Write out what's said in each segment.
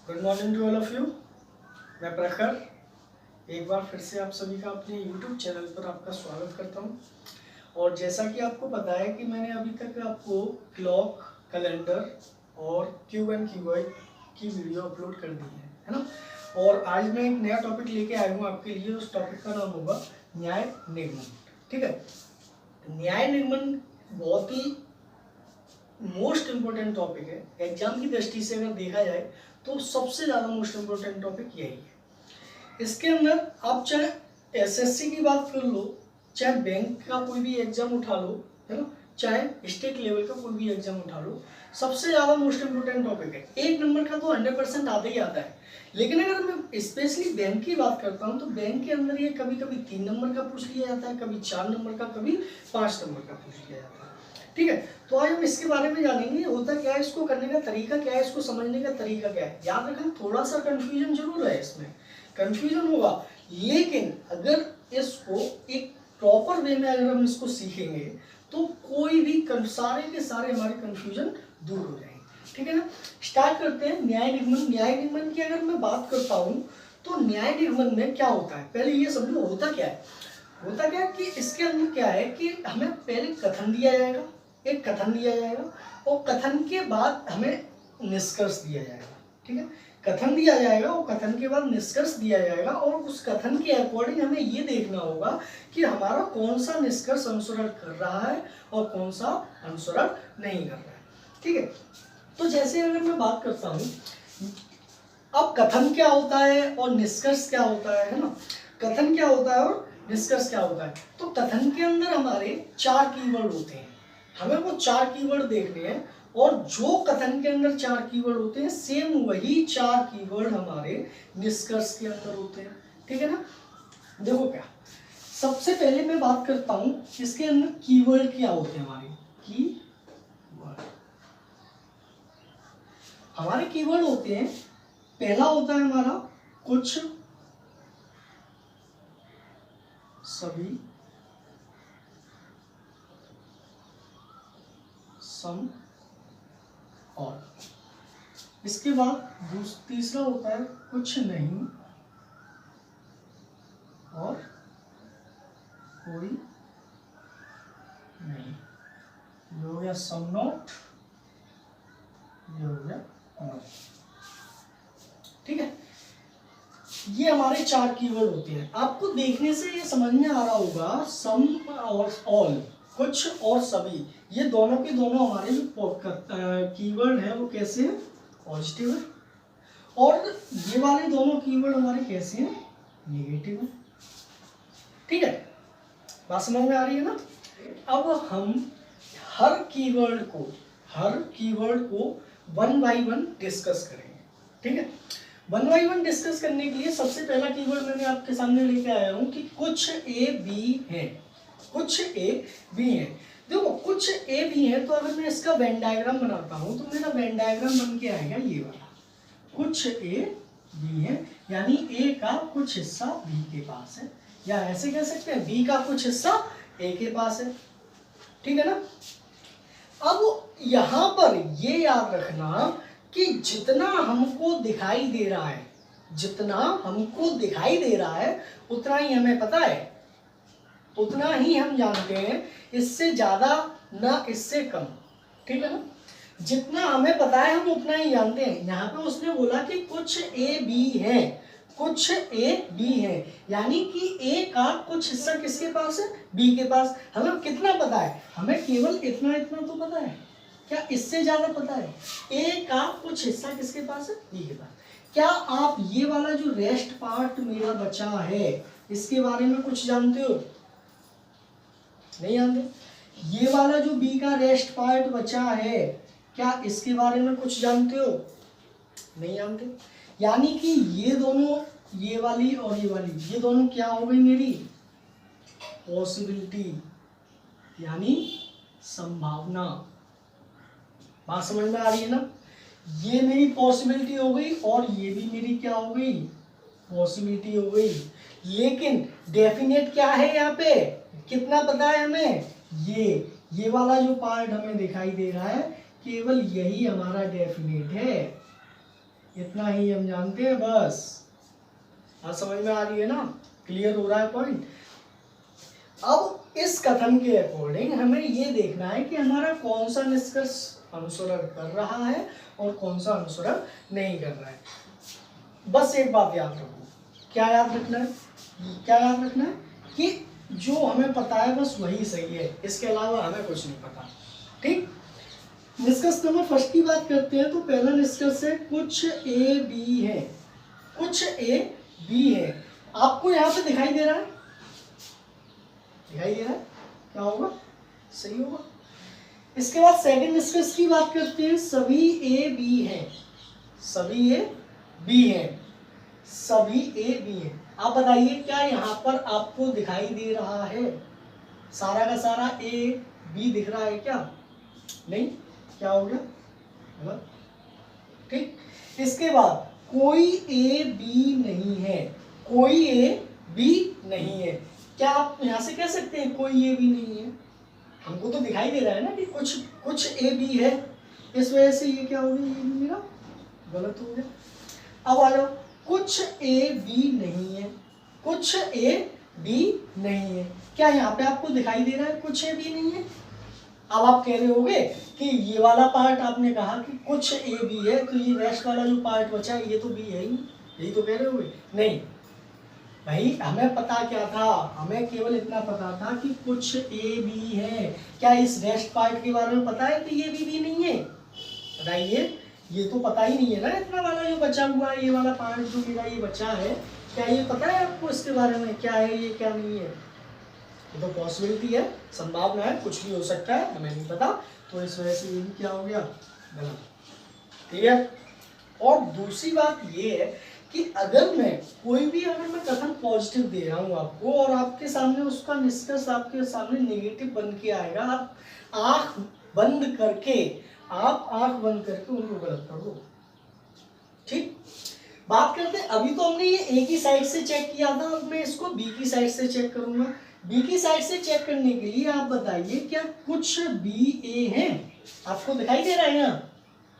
Good morning to all of you. मैं प्रखर एक बार फिर से आप सभी का अपने यूट्यूब चैनल पर आपका स्वागत करता हूं। और जैसा कि आपको पता है कि मैंने अभी तक आपको क्लॉक, कैलेंडर और क्यूब एंड क्यूबॉइड की वीडियो अपलोड कर दी है ना। और आज मैं एक नया टॉपिक लेके आया हूँ आपके लिए। उस टॉपिक का नाम होगा न्याय निगमन। ठीक है, न्याय निगमन बहुत ही मोस्ट इम्पोर्टेंट टॉपिक है। एग्जाम की दृष्टि से अगर देखा जाए तो सबसे ज़्यादा मोस्ट इम्पोर्टेंट टॉपिक यही है। इसके अंदर आप चाहे एसएससी की बात कर लो, चाहे बैंक का कोई भी एग्जाम उठा लो, है ना, चाहे स्टेट लेवल का कोई भी एग्जाम उठा लो, सबसे ज़्यादा मोस्ट इम्पोर्टेंट टॉपिक है। एक नंबर का तो 100% आता ही आता है। लेकिन अगर मैं स्पेशली बैंक की बात करता हूँ तो बैंक के अंदर ये कभी कभी 3 नंबर का पूछ लिया जाता है, कभी 4 नंबर का, कभी 5 नंबर का पूछ लिया जाता है। ठीक है, तो आज हम इसके बारे में जानेंगे होता क्या है, इसको करने का तरीका क्या है, इसको समझने का तरीका क्या है। याद रखना थोड़ा सा कंफ्यूजन जरूर है, इसमें कंफ्यूजन होगा, लेकिन अगर इसको एक प्रॉपर वे में अगर हम इसको सीखेंगे तो कोई भी सारे के सारे हमारे कंफ्यूजन दूर हो जाएंगे। ठीक है ना, स्टार्ट करते हैं। न्याय निगमन। न्याय निगमन की अगर मैं बात करता हूँ तो न्याय निगमन में क्या होता है, पहले ये समझो होता क्या है। होता क्या है कि इसके अंदर क्या है कि हमें पहले कथन दिया जाएगा, एक कथन दिया जाएगा, और कथन के बाद हमें निष्कर्ष दिया जाएगा। ठीक है, कथन दिया जाएगा और कथन के बाद निष्कर्ष दिया जाएगा, और उस कथन के अकॉर्डिंग हमें ये देखना होगा कि हमारा कौन सा निष्कर्ष अनुसरण कर रहा है और कौन सा अनुसरण नहीं कर रहा है। ठीक है, तो जैसे अगर मैं बात करता हूँ, अब कथन क्या होता है और निष्कर्ष क्या होता है ना। कथन क्या होता है और निष्कर्ष क्या होता है। तो कथन के अंदर हमारे 4 कीवर्ड होते हैं, हमें वो 4 कीवर्ड देखने हैं, और जो कथन के अंदर 4 कीवर्ड होते हैं सेम वही 4 कीवर्ड हमारे निष्कर्ष के अंदर होते हैं। ठीक है ना, देखो क्या, सबसे पहले मैं बात करता हूं इसके अंदर कीवर्ड क्या होते हैं। हमारे कीवर्ड होते हैं, पहला होता है हमारा कुछ, सभी, सम, और। इसके बाद तीसरा होता है कुछ नहीं और कोई नहीं। ये हो गया सम नॉट, ये हो गया नॉट। ठीक है, ये हमारे 4 कीवर्ड होते हैं। आपको देखने से ये समझ में आ रहा होगा सम और ऑल, कुछ और सभी, ये दोनों के दोनों हमारे जो कीवर्ड है वो कैसे है, पॉजिटिव है, और ये वाले दोनों कीवर्ड हमारे कैसे हैं, नेगेटिव है। ठीक है, बात समझ में आ रही है ना। अब हम हर कीवर्ड को 1 बाय 1 डिस्कस करेंगे। ठीक है, 1 बाय 1 डिस्कस करने के लिए सबसे पहला कीवर्ड मैंने आपके सामने लेके आया हूं कि कुछ ए बी है। कुछ ए बी है, देखो कुछ ए बी है, तो अगर मैं इसका वेन डायग्राम बनाता हूं तो मेरा वेन डायग्राम बन के आएगा ये वाला। कुछ ए बी है, यानी ए का कुछ हिस्सा बी के पास है, या ऐसे कह सकते हैं बी का कुछ हिस्सा ए के पास है। ठीक है ना, अब यहां पर ये याद रखना कि जितना हमको दिखाई दे रहा है, जितना हमको दिखाई दे रहा है उतना ही हमें पता है, उतना ही हम जानते हैं, इससे ज्यादा ना इससे कम। ठीक है ना, जितना हमें पता है हम उतना ही जानते हैं। यहाँ पे उसने बोला कि कुछ ए बी है, कुछ ए बी है, यानी कि ए का कुछ हिस्सा किसके पास है, बी के पास। हमें कितना पता है, हमें केवल इतना इतना तो पता है, क्या इससे ज्यादा पता है। ए का कुछ हिस्सा किसके पास है, बी के पास। क्या आप ये वाला जो रेस्ट पार्ट मेरा बचा है इसके बारे में कुछ जानते हो, नहीं जानते। ये वाला जो बी का रेस्ट पार्ट बचा है, क्या इसके बारे में कुछ जानते हो, नहीं जानते। यानी कि ये दोनों, ये वाली और ये वाली, ये दोनों क्या हो गई मेरी पॉसिबिलिटी, यानी संभावना। बात समझ में आ रही है ना, ये मेरी पॉसिबिलिटी हो गई और ये भी मेरी क्या हो गई, पॉसिबिलिटी हो गई। लेकिन डेफिनेट क्या है, यहाँ पे कितना पता है हमें, ये वाला जो पार्ट हमें दिखाई दे रहा है केवल यही हमारा डेफिनेट है। इतना ही हम जानते हैं बस। बात समझ में आ रही है ना, क्लियर हो रहा है पॉइंट। अब इस कथन के अकॉर्डिंग हमें ये देखना है कि हमारा कौन सा निष्कर्ष अनुसरण कर रहा है और कौन सा अनुसरण नहीं कर रहा है। बस एक बात याद रखो, क्या याद रखना है, क्या याद रखना है कि जो हमें पता है बस वही सही है, इसके अलावा हमें कुछ नहीं पता। ठीक, निष्कर्ष नंबर फर्स्ट की बात करते हैं तो पहला निष्कर्ष है कुछ ए बी है, कुछ ए बी है। आपको यहाँ पे दिखाई दे रहा है, दिखाई दे रहा है, क्या होगा, सही होगा। इसके बाद सेकंड निष्कर्ष की बात करते हैं, सभी ए बी है, सभी ए बी है, सभी ए बी है। आप बताइए क्या यहाँ पर आपको दिखाई दे रहा है सारा का सारा ए बी दिख रहा है क्या, नहीं, क्या हो गया, गलत। ठीक, इसके बाद कोई ए बी नहीं है, कोई ए बी नहीं है। क्या आप यहां से कह सकते हैं कोई ए बी नहीं है, हमको तो दिखाई दे रहा है ना कि कुछ ए बी है, इस वजह से ये क्या हो गया, ये भी मेरा गलत हो गया। अब आ जाओ, कुछ ए बी नहीं है, कुछ ए बी नहीं है। क्या यहाँ पे आपको दिखाई दे रहा है कुछ ए बी नहीं है। अब आप कह रहे होगे कि ये वाला पार्ट आपने कहा कि कुछ ए बी है, तो ये रेस्ट वाला जो पार्ट बचा है ये तो बी है ही, यही तो कह रहे होगे। नहीं भाई, हमें पता क्या था, हमें केवल इतना पता था कि कुछ ए बी है। क्या इस रेस्ट पार्ट के बारे में पता है कि ये बी नहीं है, बताइए, ये तो पता ही नहीं है ना। इतना वाला जो बचा हुआ है, ये वाला पार्ट जो मेरा ये बचा है, क्या ये पता है आपको इसके बारे में, क्या है ये क्या नहीं है। ये तो पॉसिबिलिटी है, संभावना है, कुछ भी हो सकता है, हमें नहीं पता, तो इस वजह से ये भी क्या हो गया, गलत। ठीक है। और दूसरी बात ये है कि अगर मैं कोई भी अगर मैं कथन पॉजिटिव दे रहा हूँ आपको और आपके सामने उसका निष्कर्ष आपके सामने नेगेटिव बन के आएगा, आप आंख बंद करके उनको गलत कर दो। ठीक, बात करते हैं, अभी तो हमने ये ए की साइड से चेक किया था, अब मैं इसको बी की साइड से चेक करूंगा। बी की साइड से चेक करने के लिए आप बताइए क्या कुछ बी ए है, आपको दिखाई दे रहा है यहाँ,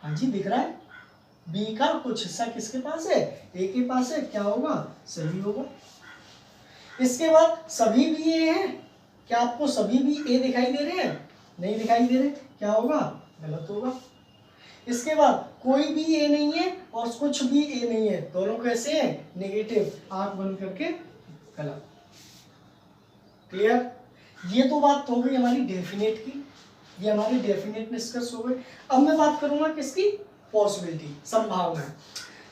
हाँ जी दिख रहा है। बी का कुछ हिस्सा किसके पास है, ए के पास है, क्या होगा, सही होगा। इसके बाद सभी बी ए हैं, क्या आपको सभी बी ए दिखाई दे रहे हैं, नहीं दिखाई दे रहे, क्या होगा, गलत होगा। इसके बाद कोई भी ए नहीं है और कुछ भी ए नहीं है, दोनों कैसे हैं, नेगेटिव, आंख बंद करके गलत। क्लियर, ये तो बात हो गई हमारी डेफिनेट की, ये हमारी डेफिनेट निष्कर्ष हो गए। अब मैं बात करूंगा किसकी, पॉसिबिलिटी, संभावनाएं।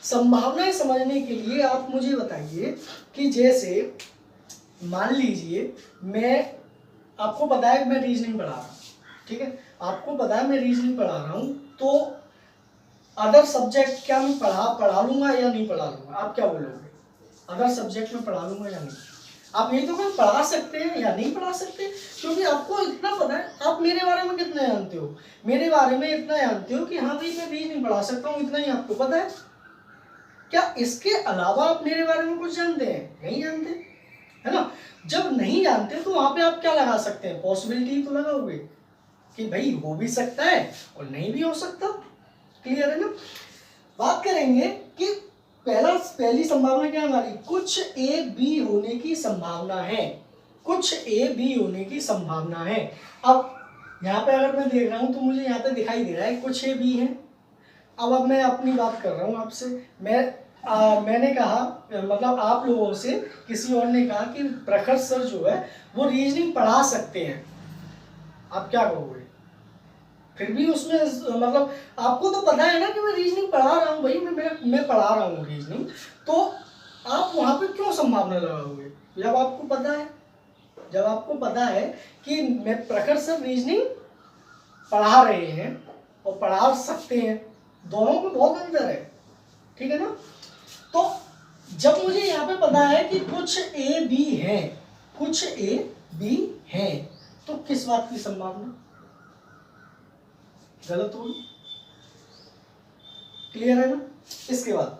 संभावनाएं समझने के लिए आप मुझे बताइए कि जैसे मान लीजिए मैं, आपको पता है मैं रीजनिंग पढ़ा रहा हूँ, ठीक है, आपको पता है मैं रीजनिंग पढ़ा रहा हूँ, तो अदर सब्जेक्ट क्या मैं पढ़ा लूंगा या नहीं पढ़ा लूंगा, आप क्या बोलोगे, अदर सब्जेक्ट में पढ़ा लूंगा या नहीं। आप यही तो मैं पढ़ा सकते हैं या नहीं पढ़ा सकते, क्योंकि आपको इतना पता है। आप मेरे बारे में कितना जानते हो, मेरे बारे में इतना जानते हो कि हाँ भाई मैं रीजनिंग पढ़ा सकता हूँ, इतना ही आपको पता है। क्या इसके अलावा आप मेरे बारे में कुछ जानते हैं, नहीं जानते, है ना। जब नहीं जानते तो वहां पे आप क्या लगा सकते हैं, पॉसिबिलिटी तो लगाओगे कि भाई हो भी सकता है और नहीं भी हो सकता। क्लियर है ना। बात करेंगे कि पहली संभावना क्या है हमारी, कुछ ए बी होने की संभावना है, कुछ ए बी होने की संभावना है। अब यहाँ पे अगर मैं देख रहा हूँ तो मुझे यहाँ पे दिखाई दे रहा है कुछ ए बी है। अब मैं अपनी बात कर रहा हूँ आपसे, मैंने कहा, मतलब आप लोगों से किसी और ने कहा कि प्रखर सर जो है वो रीजनिंग पढ़ा सकते हैं, आप क्या कहोगे। फिर भी उसमें मतलब आपको तो पता है ना कि मैं रीजनिंग पढ़ा रहा हूँ भाई, मैं पढ़ा रहा हूँ रीजनिंग, तो आप वहाँ पे क्यों संभावना लगाओगे, जब आपको पता है, जब आपको पता है कि मैं प्रखर सर रीजनिंग पढ़ा रहे हैं और पढ़ा सकते हैं, दोनों में बहुत अंतर है, ठीक है ना। तो जब मुझे यहाँ पे पता है कि कुछ ए बी है, कुछ ए बी है, तो किस बात की संभावना, गलत होगी। क्लियर है ना। इसके बाद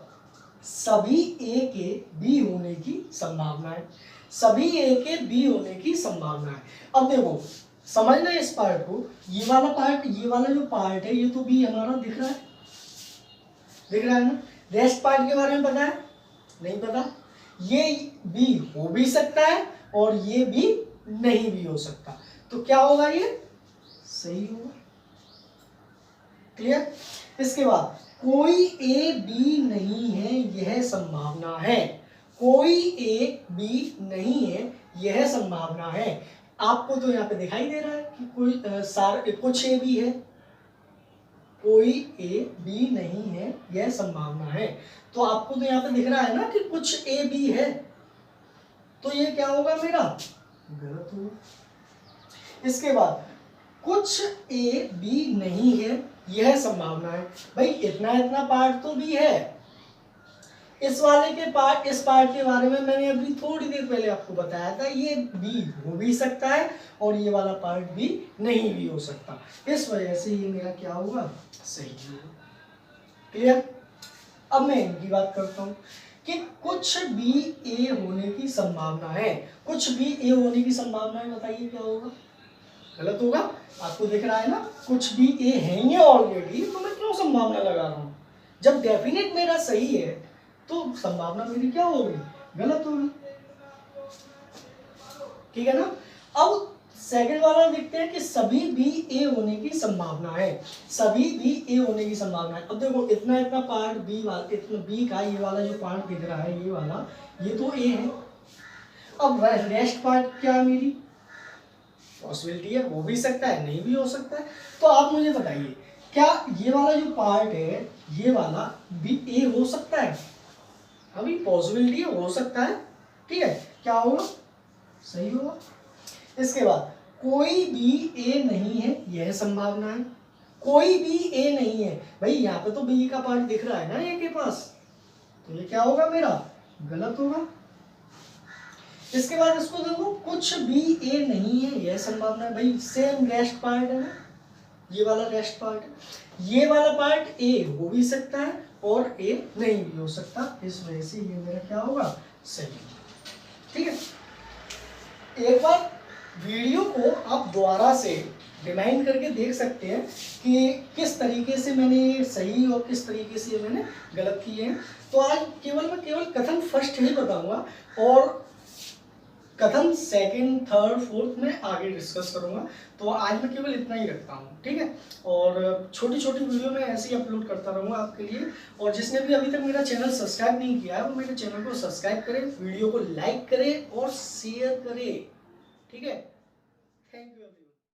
सभी ए के बी होने की संभावना है, सभी ए के बी होने की संभावना है। अब देखो समझना इस पार्ट को, ये वाला जो पार्ट है ये तो बी हमारा दिख रहा है, दिख रहा है ना। रेस्ट पार्ट के बारे में पता है? नहीं पता। ये भी हो भी सकता है और ये भी नहीं भी हो सकता, तो क्या होगा? ये सही होगा। क्लियर? इसके बाद कोई ए बी नहीं है यह संभावना है। कोई ए बी नहीं है यह संभावना है। आपको तो यहाँ पे दिखाई दे रहा है कि कुछ ए बी है, कोई ए बी नहीं है यह संभावना है। तो आपको तो यहाँ पे दिख रहा है ना कि कुछ ए बी है, तो ये क्या होगा मेरा? गलत होगा। इसके बाद कुछ ए बी नहीं है यह संभावना है। भाई इतना इतना पार्ट तो भी है। इस पार्ट के बारे में मैंने अभी थोड़ी देर पहले आपको बताया था, ये बी हो भी सकता है और ये वाला पार्ट भी नहीं भी हो सकता। इस वजह से ये मेरा क्या होगा? सही होगा। क्लियर? अब मैं इनकी बात करता हूँ कि कुछ भी ए होने की संभावना है। कुछ भी ए होने की संभावना है, बताइए क्या होगा? गलत होगा। आपको दिख रहा है ना कुछ भी ए है ये ऑलरेडी, तो मैं क्यों संभावना लगा रहा हूँ? जब डेफिनेट मेरा सही है तो संभावना मेरी क्या होगी? गलत होगी। ठीक है ना? अब सेकंड वाला देखते हैं कि सभी भी ए होने की संभावना है। सभी भी ए होने की संभावना है। अब देखो इतना इतना पार्ट बी वाला, इतना बी का ये वाला जो पार्ट दिख रहा है, ये वाला, ये तो ए है। अब रेस्ट पार्ट क्या है मेरी? पॉसिबिलिटी है, हो भी सकता है नहीं भी हो सकता है। तो आप मुझे बताइए क्या ये वाला जो पार्ट है ये वाला भी ए हो सकता है? अभी पॉसिबिलिटी है, हो सकता है। ठीक है, क्या होगा? सही होगा। इसके बाद कोई भी ए नहीं है यह संभावना है। कोई भी ए नहीं है, भाई यहाँ पे तो बी का पार्ट दिख रहा है ना ए के पास, तो ये क्या होगा मेरा? गलत होगा। इसके बाद इसको देखो, कुछ भी ए नहीं है यह संभावना है। भाई सेम रेस्ट पार्ट है ना, ये वाला रेस्ट पार्ट है। ये वाला पार्ट ए हो भी सकता है और ए नहीं भी हो सकता, इस वजह से ये मेरा क्या होगा? सही। ठीक है, एक बार वीडियो को आप दोबारा से रिमाइंड करके देख सकते हैं कि किस तरीके से मैंने सही और किस तरीके से मैंने गलत किए हैं। तो आज मैं केवल कथन फर्स्ट ही बताऊंगा और कथन सेकंड, थर्ड, फोर्थ में आगे डिस्कस करूंगा। तो आज मैं केवल इतना ही रखता हूँ। ठीक है, और छोटी छोटी वीडियो में ऐसे ही अपलोड करता रहूँगा आपके लिए। और जिसने भी अभी तक मेरा चैनल सब्सक्राइब नहीं किया है वो मेरे चैनल को सब्सक्राइब करें, वीडियो को लाइक करें और शेयर करें। ठीक है।